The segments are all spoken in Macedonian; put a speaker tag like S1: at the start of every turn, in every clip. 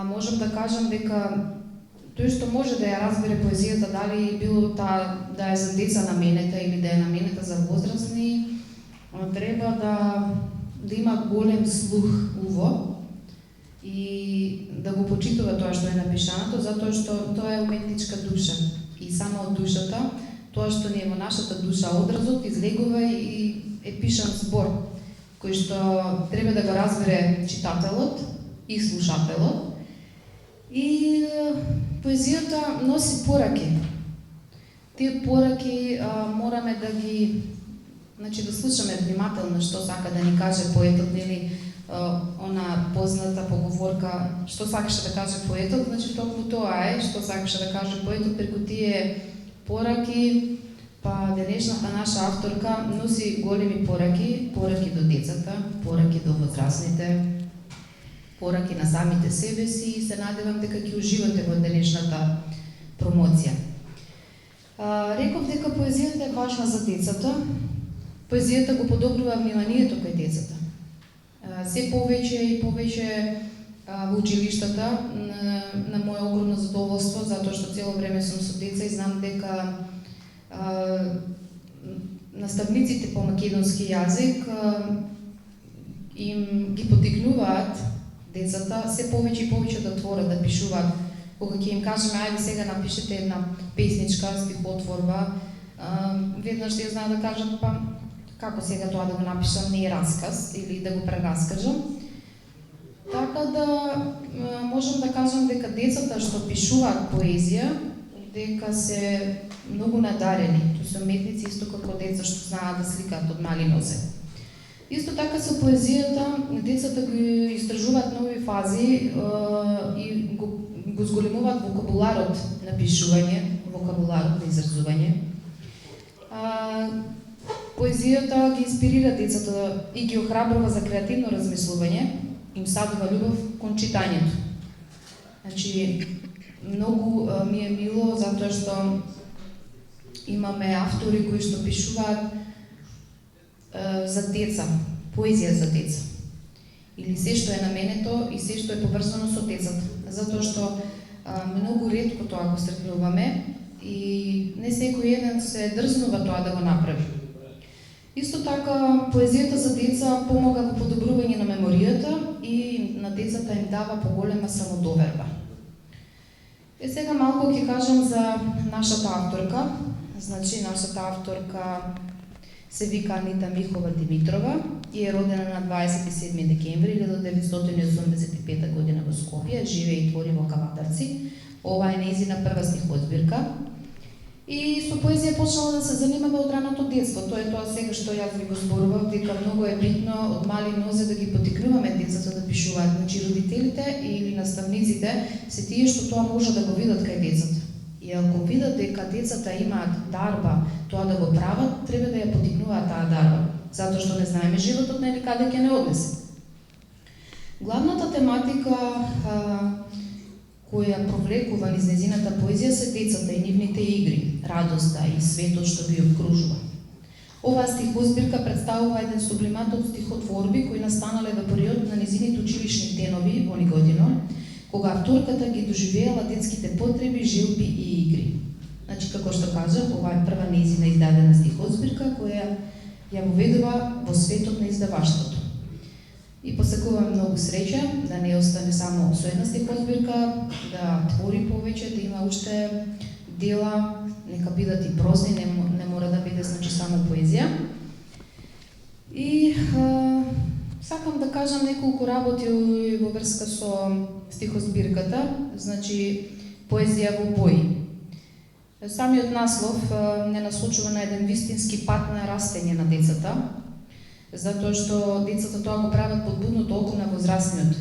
S1: можам да кажам дека тој што може да ја разбере поезијата, дали било таа да е за деца наменета или да е наменета за возрастни, треба да има голем слух уво и да го почитува тоа што е напишано, затоа што тоа е уметничка душа. И само од душата, тоа што ни е во нашата душа, одразот излегува и е пишан збор, кој што треба да го разбере читателот и слушателот. И поезијата носи пораки. Тие пораки мораме да ги, да слушаме внимателно што сака да ни каже поетот, нели она позната поговорка што сакаше да каже поетот, токму тоа е што сакаше да каже поетот преку тие пораки. Па денешната наша авторка носи големи пораки до децата, пораки до возрастните, пораки на самите себе си и се надевам дека ќе уживате во денешната промоција. Реков дека поезијата е важна за децата. Поезијата го подобрува вниманието кај децата. Се повеќе и повеќе во училиштата, на моје огромно задоволство, затоа што цело време сум со деца и знам дека наставниците по македонски јазик им ги поттикнуваат децата се повеќе и повеќе да творат, да пишуваат. Кога ќе им кажеме, ајде сега напишете една песничка, стихотворба, веднаш ќе знаат да кажат, па како сега тоа да го напишам, не е расказ или да го прераскажам. Така да можам да кажам дека децата што пишуваат поезија, дека се многу надарени. Тоа се уметници исто како деца што знаат да сликаат од мали нозе. Исто така со поезијата, децата ги истражуваат нови фази и го зголемуваат вокабуларот на пишување, вокабуларот на изразување. Поезијата ги инспирира децата и ги охрабрува за креативно размислување, им садува љубов кон читањето. Многу ми е мило затоа што имаме автори кои што пишуваат за деца, поезија за деца. Или се што е наменето и се што е поврзано со децата. Затоа што многу ретко тоа го сретнуваме и не секој еден се дрзнува тоа да го направи. Исто така, поезијата за деца помага во подобрување на меморијата и на децата им дава поголема самодоверба. Сега малку ќе кажам за нашата авторка. Нашата авторка се вика Анита Михова Димитрова и е родена на 27 декември 1985 година во Скопје, живее и твори во Кавадарци. Ова е нејзина прва стихотзбирка. И со поезија почнала да се занимава од раното детство. Тоа е тоа сега што јас ви го зборував, дека многу е битно од мали нозе да ги поттикнуваме децата да пишуваат. Родителите или наставниците се тие што тоа може да го видат кај децата. И ако видат дека децата имаат дарба тоа да го прават, треба да ја поттикнуваат таа дарба, затоа што не знаеме животот нели каде ќе не однесе. Главната тематика која провлекува низ нејзината поезија се децата и нивните игри, радоста и светот што ги обкружува. Оваа стихозбирка представува еден сублимат од стихотворби кои настанале во период на нејзините училишни денови во Неготино, кога авторката ги доживеала детските потреби, желби и игри. Како што кажа, ова е прва нејзина издадена стихозбирка која ја воведува во светот на издаваштвото. И посакувам многу среќа, да не остане само со една стихозбирка, да твори повеќе, да има уште дела, нека бидат и прозни, не мора да биде само поезија. И сакам да кажам неколку работи во врска со стихозбирката, поезија во бои. Самиот наслов не насочува на еден вистински пат на растење на децата, затоа што децата тоа го прават под будното око на возрастниот.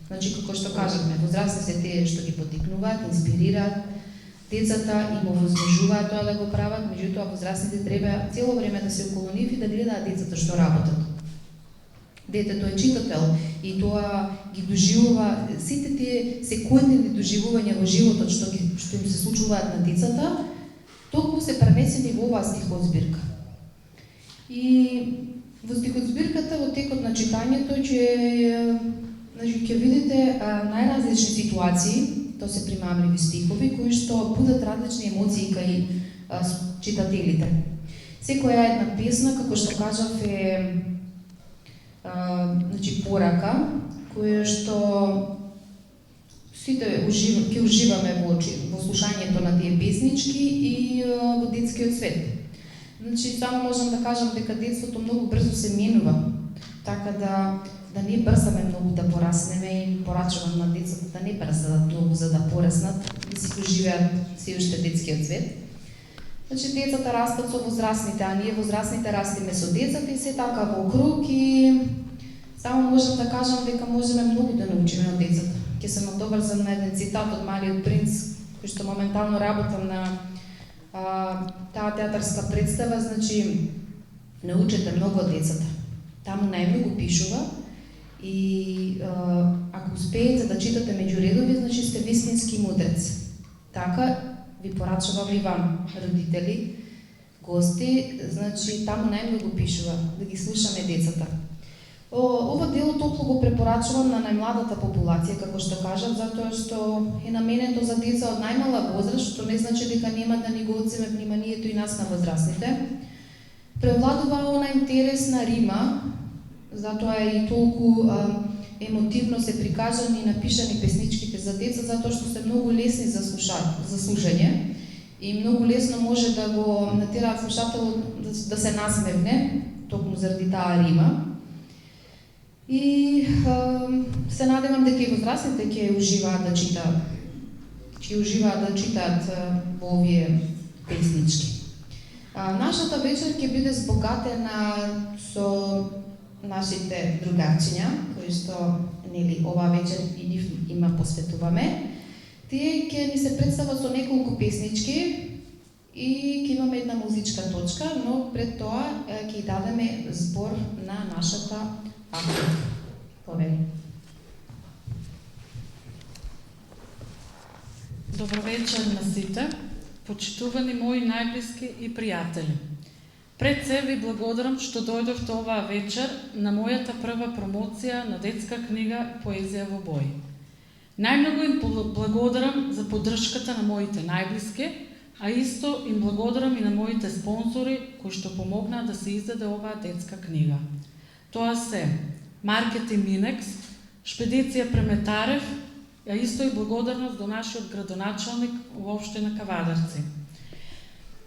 S1: Како што кажавме, возрастни се тие што ги поттикнуваат, инспирираат, децата им овозможуваат тоа да го прават, меѓутоа возрастните треба цело време да се околу нив и да гледаат децата што работат. Детето е читател и тоа ги доживува сите тие секојдневни доживувања во животот што им се случуваат на децата, толку се пренесени во оваа стихозбирка. И во стихозбирката, во текот на читањето, ќе Значи, ќе видите најразлични ситуации, тоа се примамливи стихови, кои што будат различни емоции кај читателите. Секоја една песна, како што кажав, е значи, порака, која што сите ќе уживаме во слушањето на тие песнички и во детскиот свет. Значи, само можам да кажам дека детството многу брзо се менува, така да не брзаме многу да пораснеме и порачувам на децата да не брзат многу за да пораснат, да си го живеат се уште детскиот свет. Значи, децата растат со возрастните, а ние возрастните растиме со децата и се така во круг и само можам да кажам дека можеме многу да научиме од децата. Ќе се надоврзам на еден цитат од Малиот принц, кој што моментално работам на таа театарска представа, значи, научете многу од децата. Таму најмногу пишува и ако успеете да читате меѓу редови, значи сте вистински мудрец. Така ви порачувам и вам, родители, гости, значи таму најмногу пишува, да ги слушаме децата. Ова дело топло го препорачувам на најмладата популација, како што кажат, затоа што е наменето за деца од најмала возраст, што не значи дека нема да ни го одземе вниманието и нас на возрастните. Превладува она интересна рима, затоа и толку емотивно се прикажани и напишани песничките за деца, затоа што се многу лесни за слушање и многу лесно може да го натераат слушателот да се насмевне, токму заради таа рима. И се надевам дека и возрастните ќе уживаат да читаат во овие песнички. Нашата вечер ќе биде збогатена со нашите другарчиња, кои што нели оваа вечер и нив има посветуваме. Тие ќе ни се представат со неколку песнички и ќе имаме една музичка точка, но пред тоа ќе дадеме збор на нашата автор. Повели.
S2: Добро вечер на сите, почитувани мои најблиски и пријатели. Пред се ви благодарам што дојдовте оваа вечер на мојата прва промоција на детска книга Поезија во бои. Најмногу им благодарам за поддршката на моите најблиски, а исто им благодарам и на моите спонсори кои што помогнаа да се издаде оваа детска книга. Тоа се Маркетинг Минекс, Шпедиција Преметарев, а исто и благодарност до нашиот градоначалник во општина Кавадарци.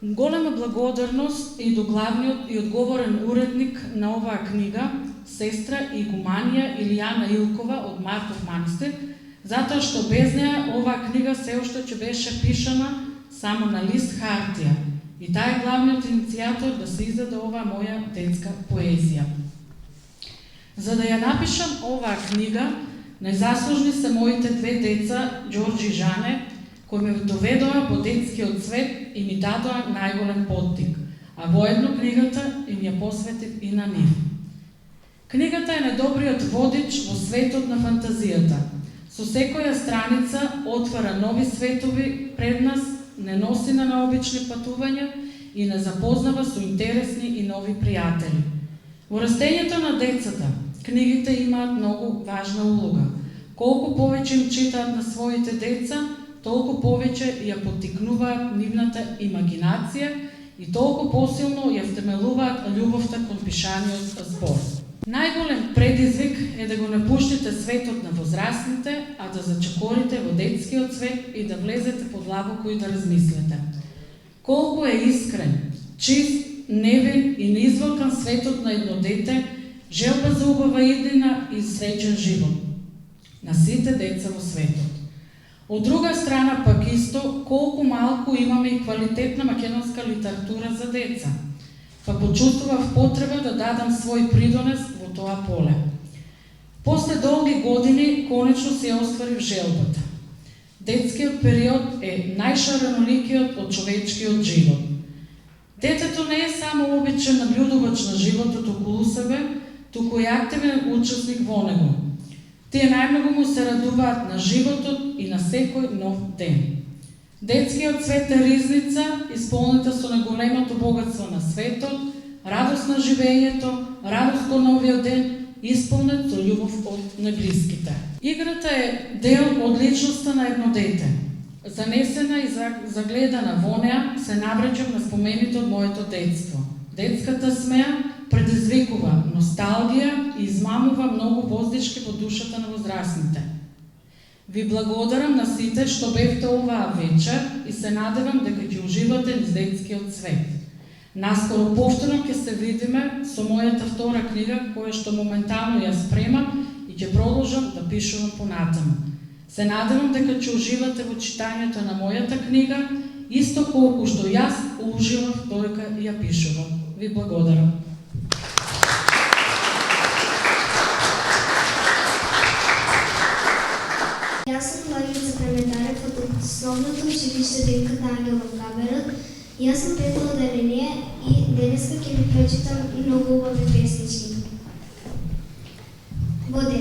S2: Голема благодарност и до главниот и одговорен уредник на оваа книга, сестра игуманија Илијана Илкова од Мартов манастир, затоа што без неа оваа книга се уште ќе беше пишана само на лист хартија. И тај е главниот иницијатор да се издаде оваа моја детска поезија. За да ја напишам оваа книга, најзаслужни се моите две деца, Ѓорџи и Жане, кои ме доведоа во детскиот свет и ми дадоа најголем поттик, а воедно книгата им ја посветив и на нив. Книгата е најдобриот водич во светот на фантазијата. Со секоја страница отвара нови светови пред нас, не носи на наобични патувања и не запознава со интересни и нови пријатели. Во растењето на децата, книгите имаат многу важна улога. Колку повеќе им читаат на своите деца, толку повеќе ја поттикнуваат нивната имагинација и толку посилно ја втемелуваат љубовта кон пишаниот збор. Најголем предизвик е да го напуштите светот на возрастните, а да зачекорите во детскиот свет и да влезете подлабоко и да размислите. Колку е искрен, чист, невин и неизволкан светот на едно дете, желба за убава иднина и среќен живот на сите деца во светот. Од друга страна пак исто, колку малку имаме и квалитетна македонска литература за деца, па почувствував потреба да дадам свој придонес во тоа поле. После долги години, конечно се остварив желбата. Детскиот период е најшареноликиот од човечкиот живот. Детето не е само обичен наблюдувач на животот околу себе, туку и активен учесник во него. Тие најмногу му се радуваат на животот и на секој нов ден. Детскиот свет е ризница, исполнета со најголемото богатство на светот, радост на живењето, радост кон новиот ден исполнет со љубов од најблиските. Играта е дел од личноста на едно дете. Занесена и загледана во неа се навраќам на спомените од моето детство. Детската смеа предизвикува носталгија и измамува многу воздишки во душата на возрастните. Ви благодарам на сите што бевте оваа вечер и се надевам дека ќе уживате низ детскиот свет. Наскоро повторно ќе се видиме со мојата втора книга, која што моментално ја спремам и ќе продолжам да пишувам понатаму. Се надевам дека ќе уживате во читањето на мојата книга, исто колку што јас уживав додека ја пишувам. Ви благодарам.
S3: Јас сум Ларица Преметарев од основното училиште Девката Ангел во Габерот. Јас сум пето одделение и денеска ќе ви прочитам многу убави песнички. Во 9.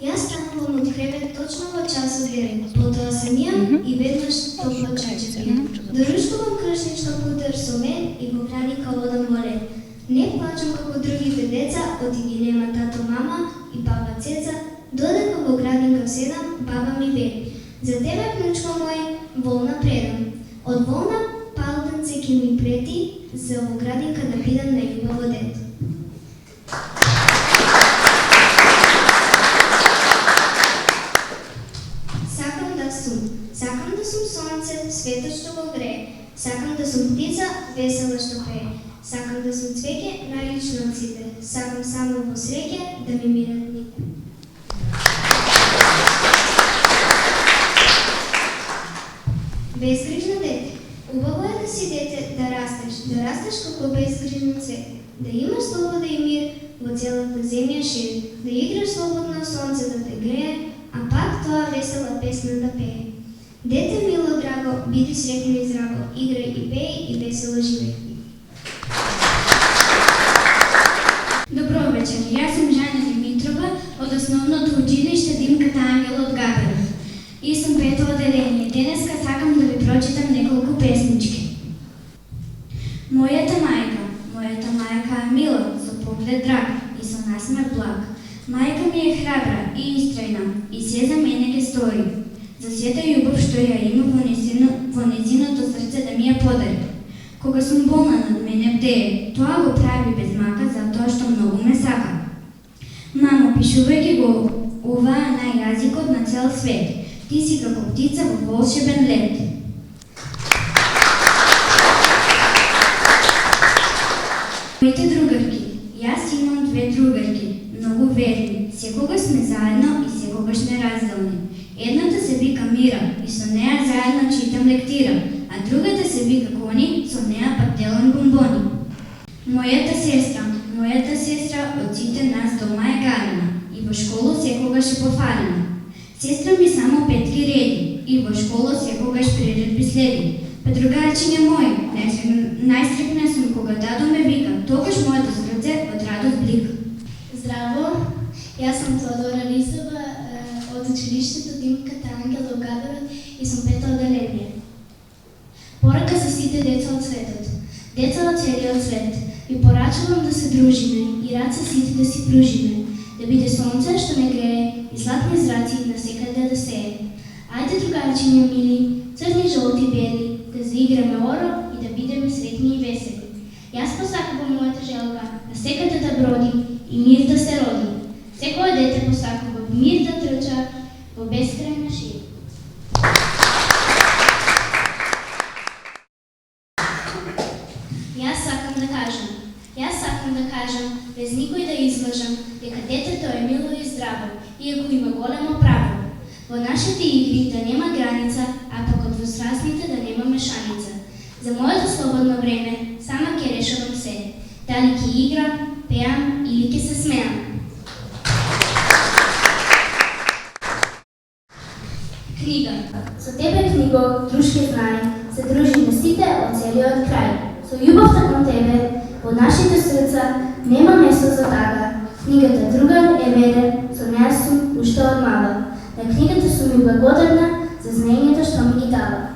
S3: Јас станувам од кревет точно во часот 9, потоа се мијам и веднаш топла чајче пијам. Дорушкувам кршничка путер со мен и во градинка одам во ред. Не плачам како другите деца, оти ги нема тато, мама и баба Цеца, додека во градинка седам, баба ми вели: за тебе, внучко мој, волна предам. Од волна палтенце ќе ми прети, за во градинка да бидам најубаво дете. Сакам да сум сонце, светот што го грее. Сакам да сум птица, весела што пее. Сакам да сум цвеќе, најлично од сите. Сакам само во среќа да ми мират дни. Безгрижно дете. Убаво е да си дете, да растеш како безгрижно цвете. Да имаш слобода и мир во целата земја шире. Да играш слободно сонце да те грее, а пак тоа весела песна да пее. Дете мило драго, биди среќно и здраво, играј и пеј и весело живеј.
S4: Добро вечер, јас сум Жана Димитрова од основното училиште Димката Ангел од Габерот и сум пето одделение. Денеска сакам да ви прочитам неколку песнички. Мојата мајка е мила, со поглед драг и со насмех благ. Мајка ми е храбра и истрајна и се за мене ке стори. За сета љубов што ја има во незиното срце да ми ја подари. Кога сум болна над мене бдее, тоа го прави без мака затоа што многу ме сака. Мамо, пишувајќи го оваа на јазикот на цел свет, ти си како птица во волшебен лет. Моите другарки, јас имам две другарки, многу верни, секогаш сме заедно и секогаш неразделни. Едната се вика Мира и со неа заедно читам лектира, а другата се вика Кони, со неа пак делам бомбони. Мојата сестра од сите нас дома е гарена и во школу секогаш е пофалена. Сестра ми само петки реди и во школу секогаш приредби следи. Па другарчиња мој, најстрекна сум кога дадо ме вика, тогаш моето срце од радост блика.
S3: Здраво, јас сум Теодора Рисова од училиштето Димката Ангел во Габерот и сум пето одделение. Порака за сите деца од светот, деца од целиот свет, ви порачувам да се дружиме и раце сите да си пружиме, да биде сонце што не грее и златни зраци насекаде да сее. Ајде, другарчиња мили, црни, жолти, бели, да заиграме оро и да бидеме сретни и весели. Јас посакувам мојата желба, насекаде да броди и мир да се роди. Секој дете посакува мир да трча во бескрајна шира. Јас сакам да кажам, без никој да излажам, дека детето е мило и здраво, иако има големо право. Во нашите игри да нема граница, а пак од возрастните да нема мешаница. За моето слободно време сама ќе решавам се, дали ќе играм, пеам или ќе се смеам. Книга. Со тебе, книго, дружке знај, се дружиме сите од целиот крај. Со љубовта кон тебе, во нашите срца, нема место за тага. Книгата другар е верен, со неа сум уште од мала. На книгата сум и благодарна за знаењето што ми ги дава.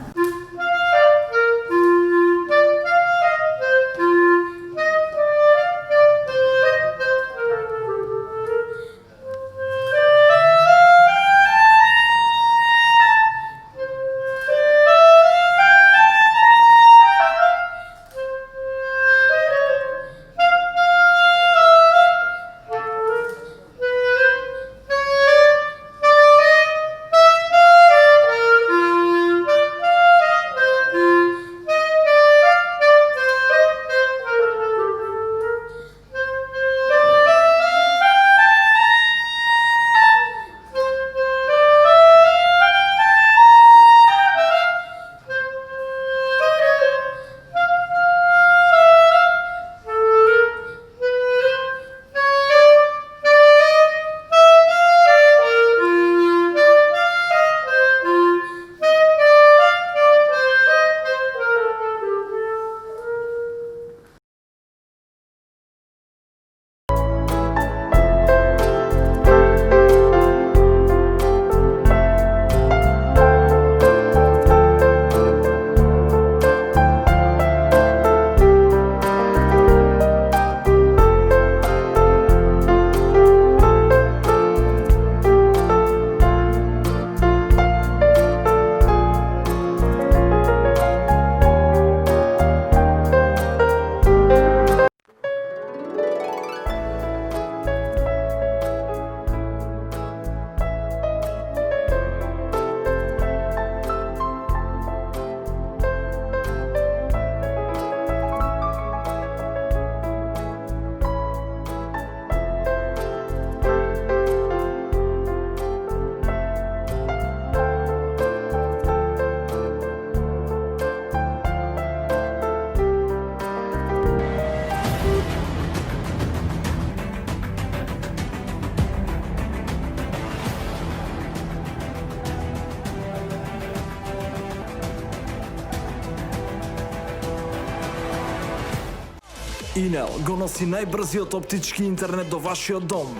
S5: Инел го носи најбрзиот оптички интернет до вашиот дом.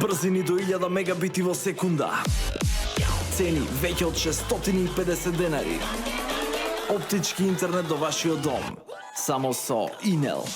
S5: Брзини до 1000 мегабити во секунда. Цени веќе од 650 денари. Оптички интернет до вашиот дом. Само со Инел.